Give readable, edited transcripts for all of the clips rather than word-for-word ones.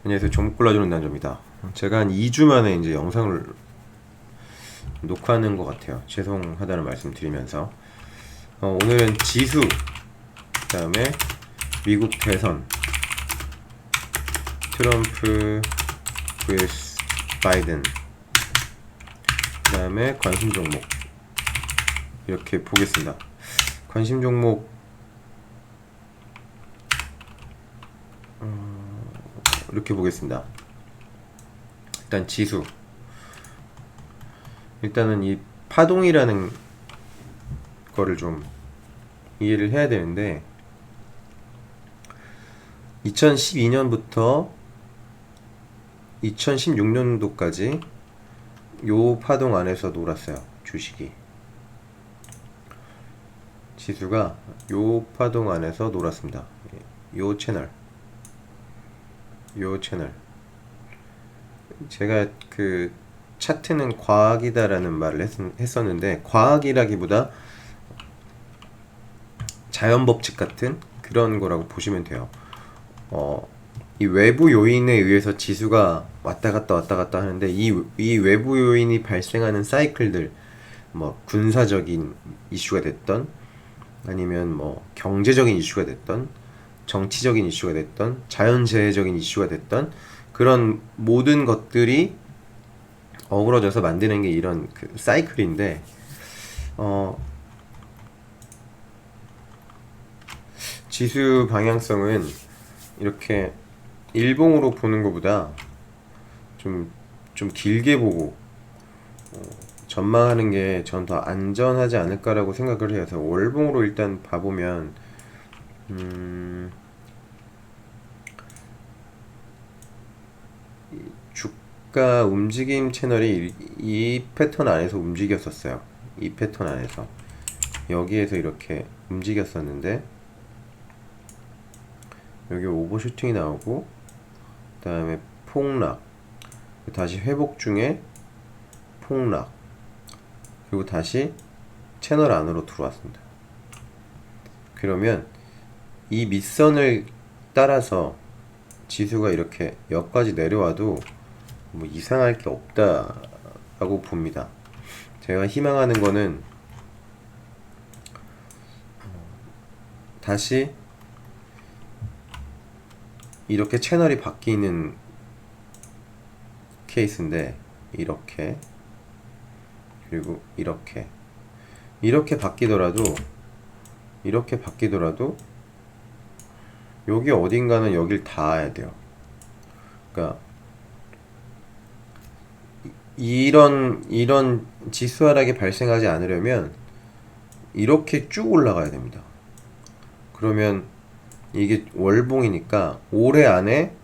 안녕하세요. 종목 골라주는 남자입니다. 제가 한 2주 만에 이제 영상을 녹화하는 것 같아요. 죄송하다는 말씀 드리면서 오늘은 지수, 그 다음에 미국 대선, 트럼프 vs 바이든, 그 다음에 관심 종목 이렇게 보겠습니다. 관심 종목 이렇게 보겠습니다. 일단 지수, 일단은 이 파동이라는 거를 좀 이해를 해야 되는데 2012년부터 2016년도까지 요 파동 안에서 놀았어요. 주식이, 지수가 요 파동 안에서 놀았습니다. 요 채널, 제가 그 차트는 과학이다라는 말을 했었는데, 과학이라기보다 자연 법칙 같은 그런 거라고 보시면 돼요. 이 외부 요인에 의해서 지수가 왔다 갔다 하는데, 이 외부 요인이 발생하는 사이클들, 뭐 군사적인 이슈가 됐던, 아니면 뭐 경제적인 이슈가 됐던, 정치적인 이슈가 됐던, 자연재해적인 이슈가 됐던, 그런 모든 것들이 어우러져서 만드는 게 이런 그 사이클인데, 지수 방향성은 이렇게 일봉으로 보는 것보다 좀 길게 보고 전망하는 게 전 더 안전하지 않을까라고 생각을 해요. 그래서 월봉으로 일단 봐보면 주가 움직임 채널이 이 패턴 안에서 움직였었어요. 이 패턴 안에서 여기에서 이렇게 움직였었는데, 여기 오버슈팅이 나오고 그 다음에 폭락, 다시 회복 중에 폭락, 그리고 다시 채널 안으로 들어왔습니다. 그러면 이 밑선을 따라서 지수가 이렇게 여기까지 내려와도 뭐 이상할 게 없다라고 봅니다. 제가 희망하는 거는 다시 이렇게 채널이 바뀌는 케이스인데, 이렇게, 그리고 이렇게 바뀌더라도 여기 어딘가는 여길 닿아야 돼요. 그러니까 이런 지수 하락이 발생하지 않으려면 이렇게 쭉 올라가야 됩니다. 그러면 이게 월봉이니까 올해 안에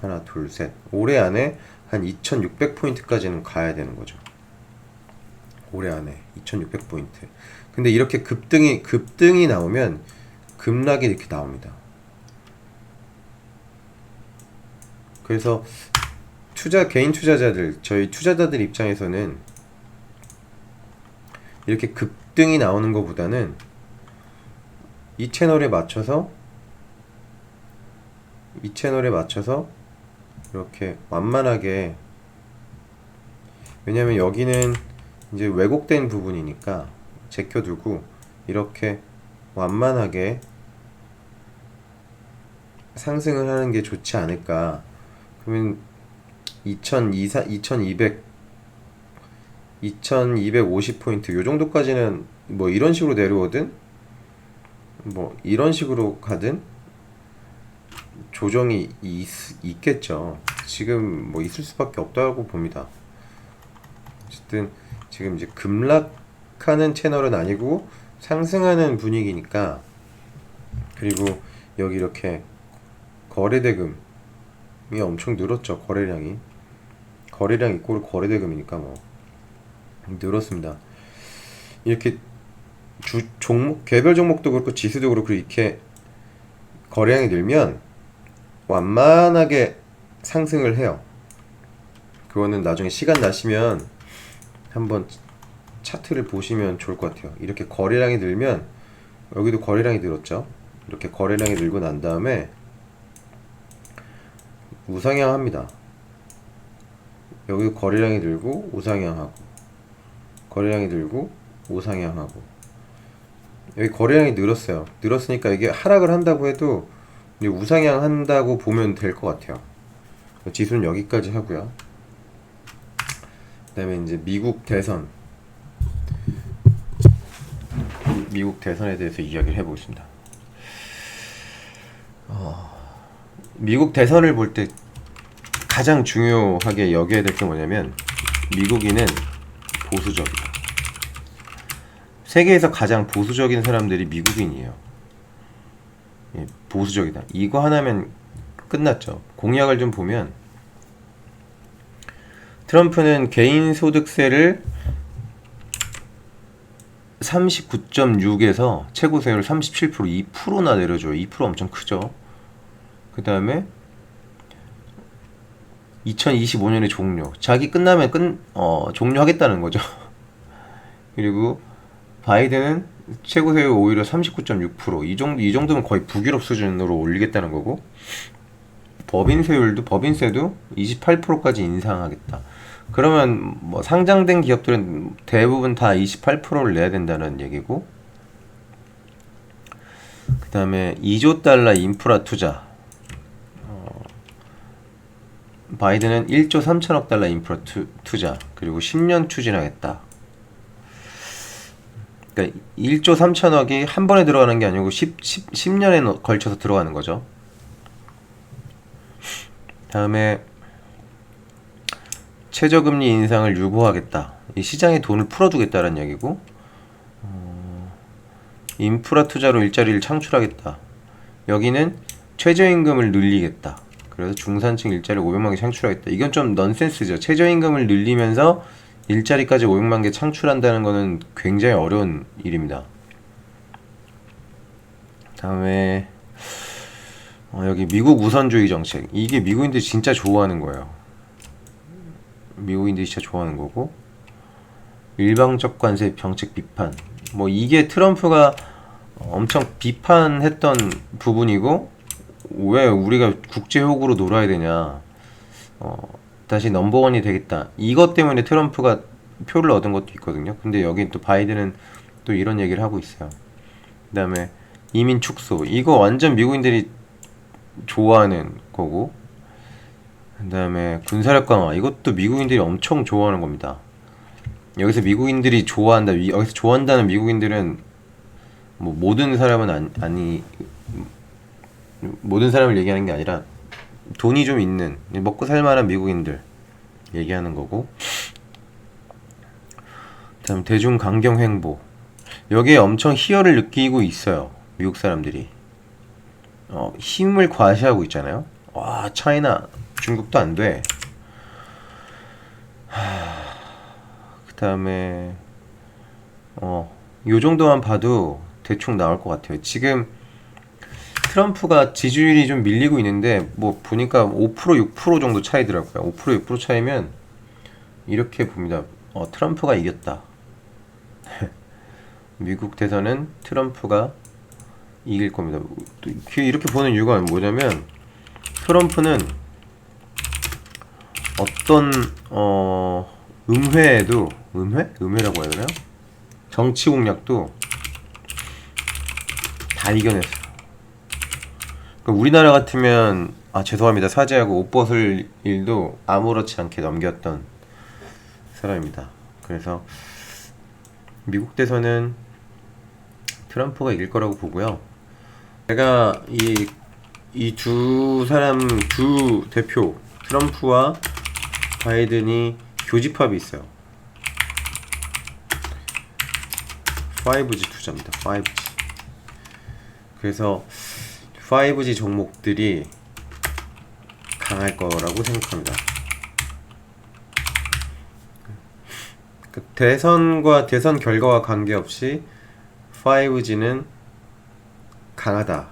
하나 둘 셋, 올해 안에 한 2600포인트까지는 가야 되는 거죠. 올해 안에 2600포인트. 근데 이렇게 급등이 나오면 급락이 이렇게 나옵니다. 그래서 개인 투자자들, 저희 투자자들 입장에서는 이렇게 급등이 나오는 것보다는 이 채널에 맞춰서 이렇게 완만하게, 왜냐면 여기는 이제 왜곡된 부분이니까 제껴두고 이렇게 완만하게 상승을 하는 게 좋지 않을까. 그러면 2250포인트 요 정도까지는 뭐 이런 식으로 내려오든 뭐 이런 식으로 가든 조정이 있겠죠. 지금 뭐 있을 수밖에 없다고 봅니다. 어쨌든 지금 이제 급락하는 채널은 아니고 상승하는 분위기니까. 그리고 여기 이렇게 거래대금이 엄청 늘었죠. 거래량이 이꼬르 거래대금이니까 뭐 늘었습니다. 이렇게 개별 종목도 그렇고 지수도 그렇고 이렇게 거래량이 늘면 완만하게 상승을 해요. 그거는 나중에 시간 나시면 한번 차트를 보시면 좋을 것 같아요. 이렇게 거래량이 늘면, 여기도 거래량이 늘었죠. 이렇게 거래량이 늘고 난 다음에 우상향합니다. 여기 거래량이 늘고 우상향하고, 거래량이 늘고 우상향하고, 여기 거래량이 늘었어요. 늘었으니까 이게 하락을 한다고 해도 이제 우상향 한다고 보면 될 것 같아요. 지수는 여기까지 하고요. 그 다음에 이제 미국 대선에 대해서 이야기를 해보겠습니다. 미국 대선을 볼 때 가장 중요하게 여겨야 될 게 뭐냐면, 미국인은 보수적이다. 세계에서 가장 보수적인 사람들이 미국인이에요. 예, 보수적이다. 이거 하나면 끝났죠. 공약을 좀 보면, 트럼프는 개인소득세를 39.6에서 최고세율 37%, 2%나 내려줘요. 2% 엄청 크죠. 그 다음에 2025년에 종료. 자기 끝나면 종료하겠다는 거죠. 그리고 바이든은 최고세율 오히려 39.6%. 이 정도면 거의 북유럽 수준으로 올리겠다는 거고, 법인세도 28%까지 인상하겠다. 그러면 뭐 상장된 기업들은 대부분 다 28%를 내야 된다는 얘기고, 그 다음에 2조 달러 인프라 투자. 바이든은 1조 3천억 달러 인프라 투자, 그리고 10년 추진하겠다. 그러니까 1조 3천억이 한 번에 들어가는 게 아니고 10년에 걸쳐서 들어가는 거죠. 다음에 최저금리 인상을 유보하겠다. 이 시장에 돈을 풀어주겠다는 얘기고, 인프라 투자로 일자리를 창출하겠다. 여기는 최저임금을 늘리겠다. 그래서 중산층 일자리 500만 개 창출하겠다. 이건 좀 넌센스죠. 최저임금을 늘리면서 일자리까지 500만 개 창출한다는 거는 굉장히 어려운 일입니다. 다음에 여기 미국 우선주의 정책. 이게 미국인들이 진짜 좋아하는 거예요. 미국인들이 진짜 좋아하는 거고, 일방적 관세 정책 비판. 뭐 이게 트럼프가 엄청 비판했던 부분이고, 왜 우리가 국제효구로 놀아야 되냐, 다시 넘버원이 되겠다, 이것 때문에 트럼프가 표를 얻은 것도 있거든요. 근데 여기 또 바이든은 또 이런 얘기를 하고 있어요. 그 다음에 이민 축소. 이거 완전 미국인들이 좋아하는 거고, 그 다음에 군사력 강화. 이것도 미국인들이 엄청 좋아하는 겁니다. 여기서 미국인들이 좋아한다, 여기서 좋아한다는 미국인들은 뭐 모든 사람은 모든 사람을 얘기하는 게 아니라 돈이 좀 있는, 먹고 살만한 미국인들 얘기하는 거고, 다음 대중 강경 행보. 여기에 엄청 희열을 느끼고 있어요, 미국 사람들이. 힘을 과시하고 있잖아요. 와, 차이나 중국도 안 돼. 그 다음에 요 정도만 봐도 대충 나올 것 같아요. 지금 트럼프가 지지율이 좀 밀리고 있는데, 뭐 보니까 5% 6% 정도 차이더라고요. 5% 6% 차이면 이렇게 봅니다. 트럼프가 이겼다. 미국 대선은 트럼프가 이길 겁니다. 이렇게 보는 이유가 뭐냐면, 트럼프는 어떤 음회라고 해야 되나요? 정치 공략도 다 이겨냈어요. 그러니까 우리나라 같으면 죄송합니다, 사죄하고 옷 벗을 일도 아무렇지 않게 넘겼던 사람입니다. 그래서 미국 대선은 트럼프가 이길 거라고 보고요. 제가 이 두 대표, 트럼프와 바이든이 교집합이 있어요. 5G 투자입니다. 5G. 그래서 5G 종목들이 강할 거라고 생각합니다. 대선 결과와 관계없이 5G는 강하다.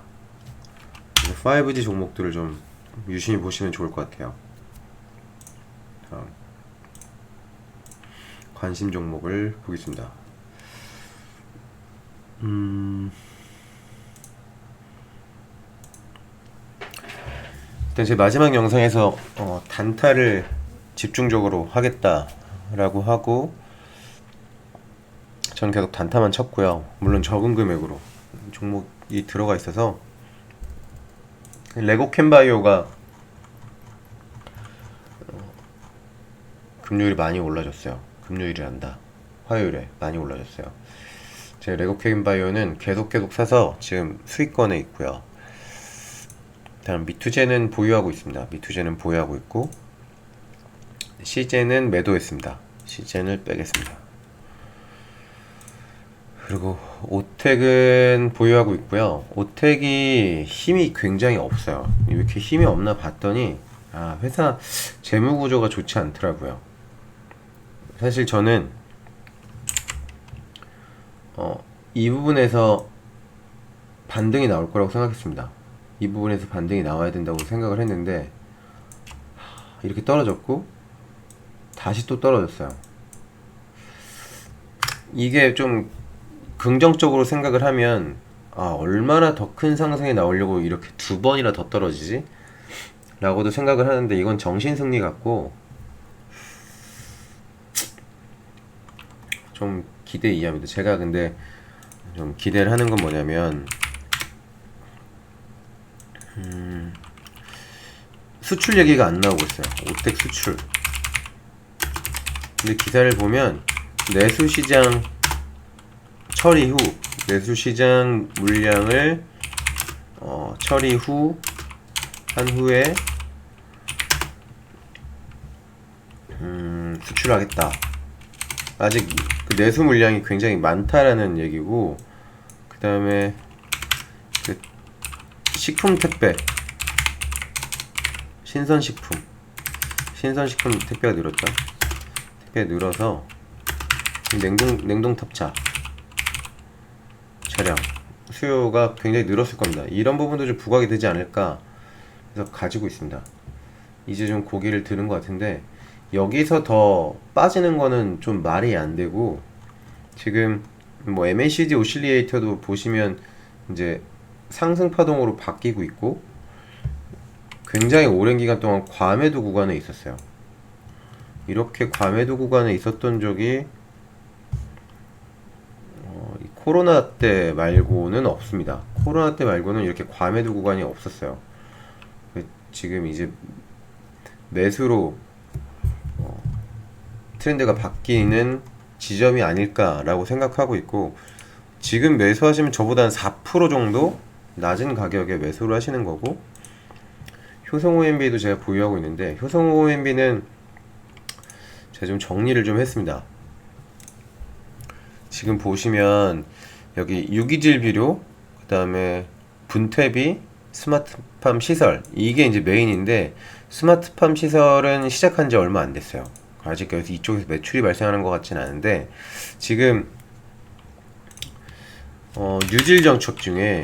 5G 종목들을 좀 유심히 보시면 좋을 것 같아요. 관심 종목을 보겠습니다. 일단 제 마지막 영상에서 단타를 집중적으로 하겠다라고 하고 저는 계속 단타만 쳤고요. 물론 적은 금액으로 종목이 들어가 있어서 레고 캔바이오가 금요일에 많이 올라졌어요. 금요일이란다. 화요일에 많이 올라졌어요. 제 레고 캔바이오는 계속 사서 지금 수익권에 있고요. 다음 미투제는 보유하고 있습니다. 미투제는 보유하고 있고 시제는 매도했습니다. 시제는 빼겠습니다. 그리고 오텍은 보유하고 있고요. 오텍이 힘이 굉장히 없어요. 왜 이렇게 힘이 없나 봤더니 회사 재무 구조가 좋지 않더라고요. 사실 저는 이 부분에서 반등이 나올 거라고 생각했습니다. 이 부분에서 반등이 나와야 된다고 생각을 했는데 이렇게 떨어졌고 다시 또 떨어졌어요. 이게 좀 긍정적으로 생각을 하면 얼마나 더 큰 상승이 나오려고 이렇게 두 번이나 더 떨어지지? 라고도 생각을 하는데 이건 정신승리 같고 좀 기대 이하입니다. 제가 근데 좀 기대를 하는 건 뭐냐면 수출 얘기가 안 나오고 있어요. 오텍 수출. 근데 기사를 보면 내수시장 처리 후 내수시장 물량을 처리 후 한 후에 수출하겠다. 아직 그 내수 물량이 굉장히 많다라는 얘기고 그 다음에 그 식품 택배 신선식품 택배가 늘었죠. 택배가 늘어서 냉동 탑차 차량 수요가 굉장히 늘었을 겁니다. 이런 부분도 좀 부각이 되지 않을까 해서 가지고 있습니다. 이제 좀 고개를 드는 것 같은데 여기서 더 빠지는 거는 좀 말이 안 되고 지금 뭐 MACD 오실리에이터도 보시면 이제 상승 파동으로 바뀌고 있고 굉장히 오랜 기간 동안 과매도 구간에 있었어요. 이렇게 과매도 구간에 있었던 적이 코로나 때 말고는 없습니다. 코로나 때 말고는 이렇게 과매도 구간이 없었어요. 지금 이제 매수로 트렌드가 바뀌는 지점이 아닐까라고 생각하고 있고 지금 매수하시면 저보다 한 4% 정도 낮은 가격에 매수를 하시는 거고 효성 OMB도 제가 보유하고 있는데 효성 OMB는 제가 좀 정리를 좀 했습니다. 지금 보시면 여기 유기질 비료 그 다음에 분퇴비 스마트팜 시설 이게 이제 메인인데 스마트팜 시설은 시작한 지 얼마 안 됐어요. 아직 여기서 이쪽에서 매출이 발생하는 것 같진 않은데 지금 뉴딜 정책 중에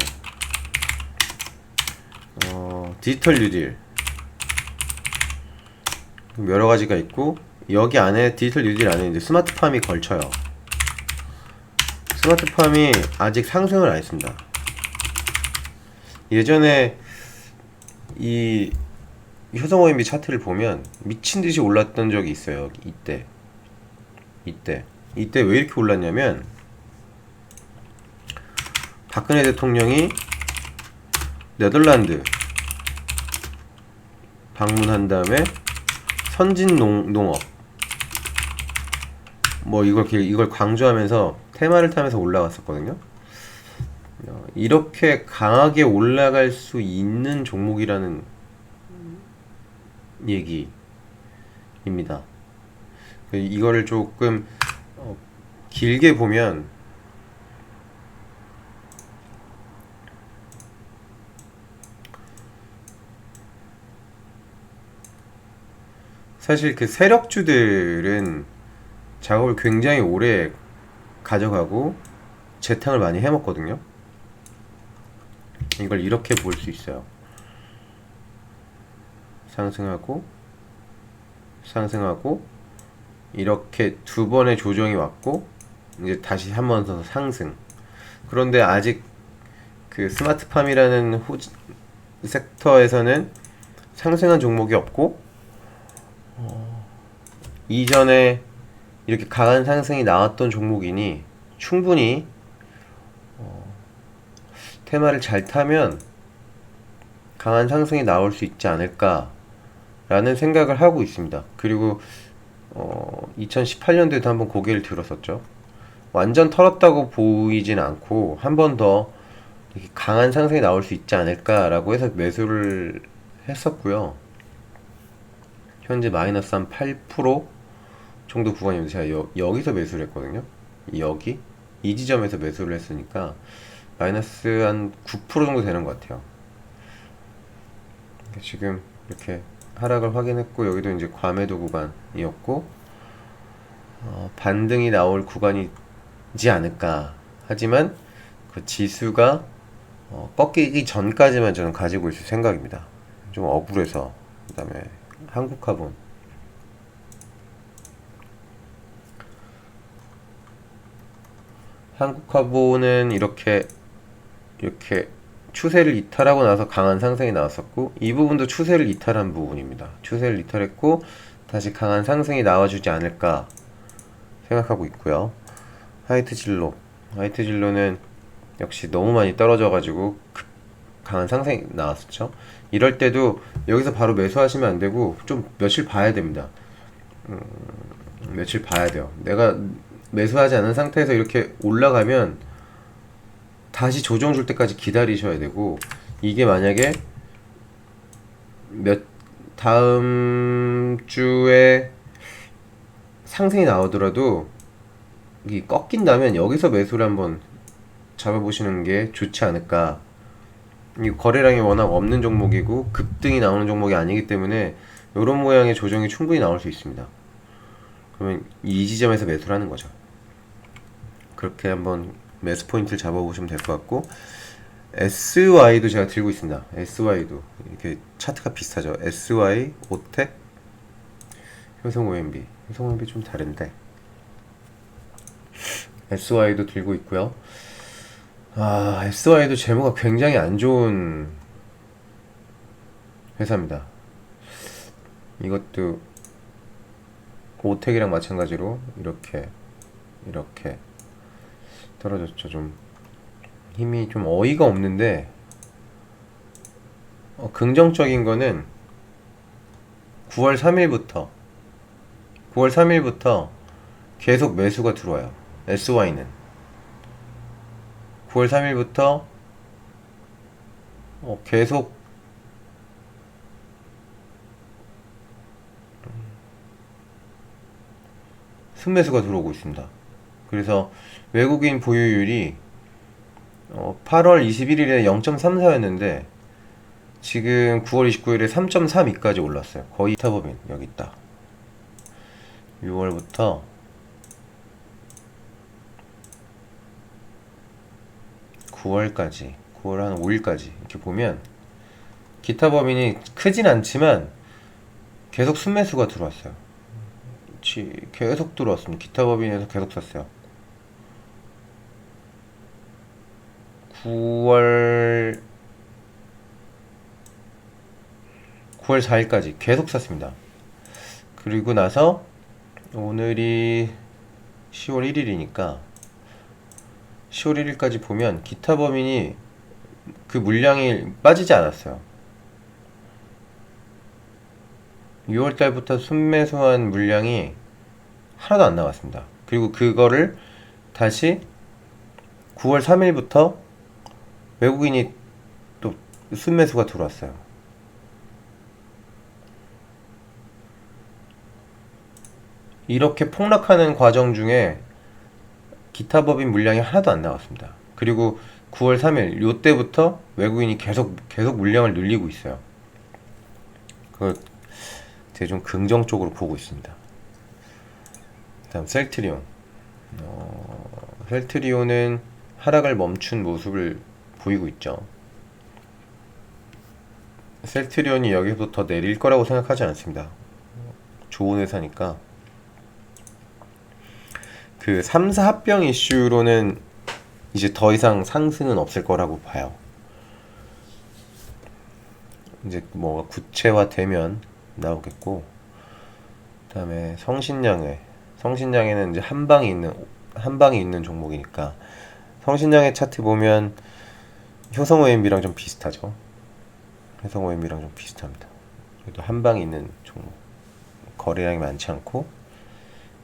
디지털 뉴딜 여러 가지가 있고 여기 안에 디지털 뉴딜 안에 이제 스마트팜이 걸쳐요. 스마트팜이 아직 상승을 안 했습니다. 예전에 이 효성 OMB 차트를 보면 미친듯이 올랐던 적이 있어요. 이때 왜 이렇게 올랐냐면 박근혜 대통령이 네덜란드 방문한 다음에 선진 농업 뭐 이걸 강조하면서 테마를 타면서 올라갔었거든요. 이렇게 강하게 올라갈 수 있는 종목이라는 얘기입니다. 이거를 조금 길게 보면 사실 그 세력주들은 작업을 굉장히 오래 가져가고 재탕을 많이 해먹거든요. 이걸 이렇게 볼 수 있어요. 상승하고 이렇게 두 번의 조정이 왔고 이제 다시 한 번 더 상승. 그런데 아직 그 스마트팜이라는 섹터에서는 상승한 종목이 없고 이전에 이렇게 강한 상승이 나왔던 종목이니 충분히 테마를 잘 타면 강한 상승이 나올 수 있지 않을까 라는 생각을 하고 있습니다. 그리고 2018년도에도 한번 고개를 들었었죠. 완전 털었다고 보이진 않고 한 번 더 강한 상승이 나올 수 있지 않을까라고 해서 매수를 했었고요. 현재 마이너스 한 8% 정도 구간이면 제가 여기서 매수를 했거든요. 여기 이 지점에서 매수를 했으니까 마이너스 한 9% 정도 되는 것 같아요. 지금 이렇게 하락을 확인했고 여기도 이제 과매도 구간이었고 반등이 나올 구간이지 않을까. 하지만 그 지수가 꺾이기 전까지만 저는 가지고 있을 생각입니다. 좀 억울해서. 그 다음에 한국화본 한국화본은 이렇게 추세를 이탈하고 나서 강한 상승이 나왔었고 이 부분도 추세를 이탈한 부분입니다. 추세를 이탈했고 다시 강한 상승이 나와주지 않을까 생각하고 있고요. 하이트진로는 역시 너무 많이 떨어져가지고 강한 상승이 나왔었죠. 이럴 때도 여기서 바로 매수하시면 안 되고 좀 며칠 봐야 됩니다. 며칠 봐야 돼요. 내가 매수하지 않은 상태에서 이렇게 올라가면 다시 조정 줄 때까지 기다리셔야 되고 이게 만약에 다음 주에 상승이 나오더라도 이 꺾인다면 여기서 매수를 한번 잡아보시는 게 좋지 않을까. 이 거래량이 워낙 없는 종목이고 급등이 나오는 종목이 아니기 때문에 이런 모양의 조정이 충분히 나올 수 있습니다. 그러면 이 지점에서 매수를 하는 거죠. 그렇게 한번 매수 포인트를 잡아보시면 될 것 같고 SY도 제가 들고 있습니다. SY도 이렇게 차트가 비슷하죠. SY, 오텍, 효성 OMB. 효성 OMB 좀 다른데 SY도 들고 있고요. SY도 재무가 굉장히 안 좋은 회사입니다. 이것도 오텍이랑 마찬가지로 이렇게 떨어졌죠. 좀 힘이 좀 어이가 없는데 긍정적인 거는 9월 3일부터 계속 매수가 들어와요. SY는 9월 3일부터 계속 순매수가 들어오고 있습니다. 그래서 외국인 보유율이 8월 21일에 0.34였는데 지금 9월 29일에 3.32까지 올랐어요. 거의 타법인 여기 있다. 6월부터 9월까지 9월 한 5일까지 이렇게 보면 기타 법인이 크진 않지만 계속 순매수가 들어왔어요. 계속 들어왔습니다. 기타 법인에서 계속 샀어요. 9월 4일까지 계속 샀습니다. 그리고 나서 오늘이 10월 1일이니까 10월 1일까지 보면 기타 법인이 그 물량이 빠지지 않았어요. 6월달부터 순매수한 물량이 하나도 안 나왔습니다. 그리고 그거를 다시 9월 3일부터 외국인이 또 순매수가 들어왔어요. 이렇게 폭락하는 과정 중에 기타 법인 물량이 하나도 안 나왔습니다. 그리고 9월 3일 요때부터 외국인이 계속 물량을 늘리고 있어요. 그거 되게 좀 긍정적으로 보고 있습니다. 다음 셀트리온. 셀트리온은 하락을 멈춘 모습을 보이고 있죠. 셀트리온이 여기서 더 내릴 거라고 생각하지 않습니다. 좋은 회사니까. 그 3사 합병 이슈로는 이제 더 이상 상승은 없을 거라고 봐요. 이제 뭐가 구체화되면 나오겠고, 그다음에 성신량회는 이제 한 방이 있는 종목이니까 성신량회 차트 보면 효성 OMB랑 좀 비슷하죠. 효성 OMB랑 좀 비슷합니다. 그래도 한 방이 있는 종목, 거래량이 많지 않고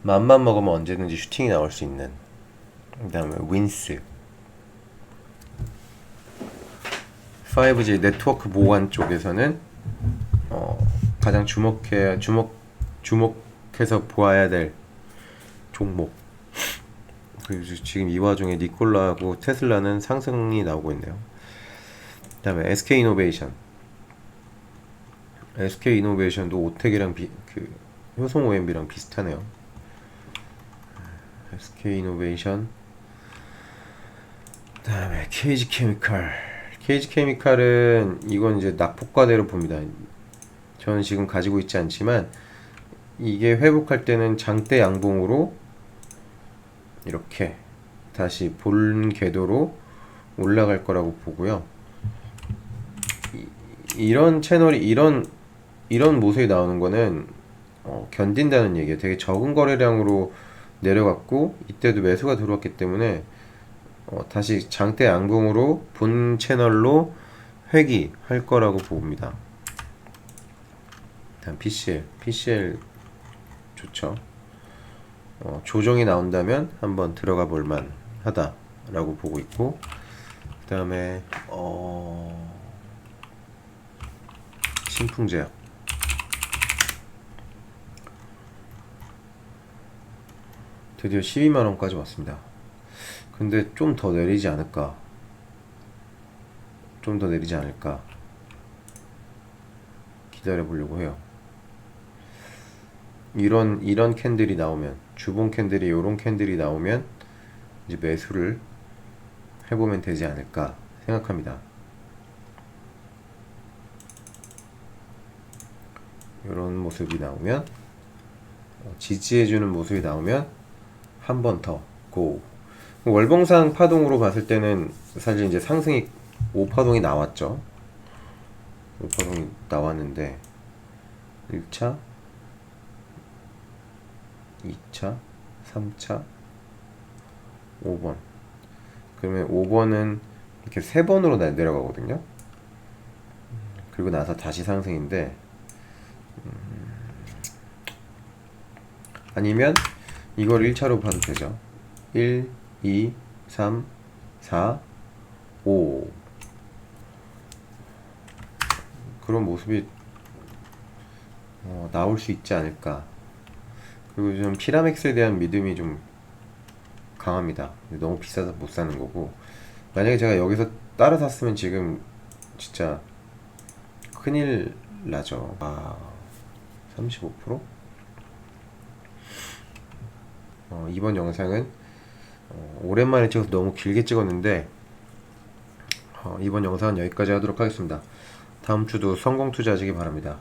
맘만 먹으면 언제든지 슈팅이 나올 수 있는. 그다음에 윈스 5G 네트워크 보안 쪽에서는 가장 주목해서 보아야 될 종목. 그리고 지금 이 와중에 니콜라하고 테슬라는 상승이 나오고 있네요. 그다음에 SK이노베이션도 오텍이랑 효성 OMB랑 비슷하네요. SK이노베이션, 그다음에 KG케미칼은 이건 이제 낙폭과대로 봅니다. 저는 지금 가지고 있지 않지만 이게 회복할 때는 장대 양봉으로 이렇게 다시 본 궤도로 올라갈 거라고 보고요. 이런 채널이 이런 모습이 나오는 거는 견딘다는 얘기예요. 되게 적은 거래량으로 내려갔고 이때도 매수가 들어왔기 때문에 다시 장대 양봉으로 본 채널로 회귀할 거라고 봅니다. 다음 PCL 좋죠. 조정이 나온다면 한번 들어가 볼만 하다라고 보고 있고, 그 다음에 신풍제약 드디어 12만원까지 왔습니다. 근데 좀 더 내리지 않을까 기다려 보려고 해요. 이런 캔들이 나오면, 주봉 캔들이 요런 캔들이 나오면 이제 매수를 해보면 되지 않을까 생각합니다. 요런 모습이 나오면, 지지해주는 모습이 나오면 한 번 더 고. 월봉상 파동으로 봤을 때는 사실 이제 상승이 5파동이 나왔죠. 5파동이 나왔는데 1차, 2차, 3차, 5번. 그러면 5번은 이렇게 3번으로 내려가거든요. 그리고 나서 다시 상승인데, 아니면 이걸 1차로 봐도 되죠. 1, 2, 3, 4, 5. 그런 모습이 나올 수 있지 않을까. 그리고 좀 피라맥스에 대한 믿음이 좀 강합니다. 너무 비싸서 못 사는 거고, 만약에 제가 여기서 따라 샀으면 지금 진짜 큰일 나죠. 35%? 이번 영상은 오랜만에 찍어서 너무 길게 찍었는데 이번 영상은 여기까지 하도록 하겠습니다. 다음 주도 성공 투자하시기 바랍니다.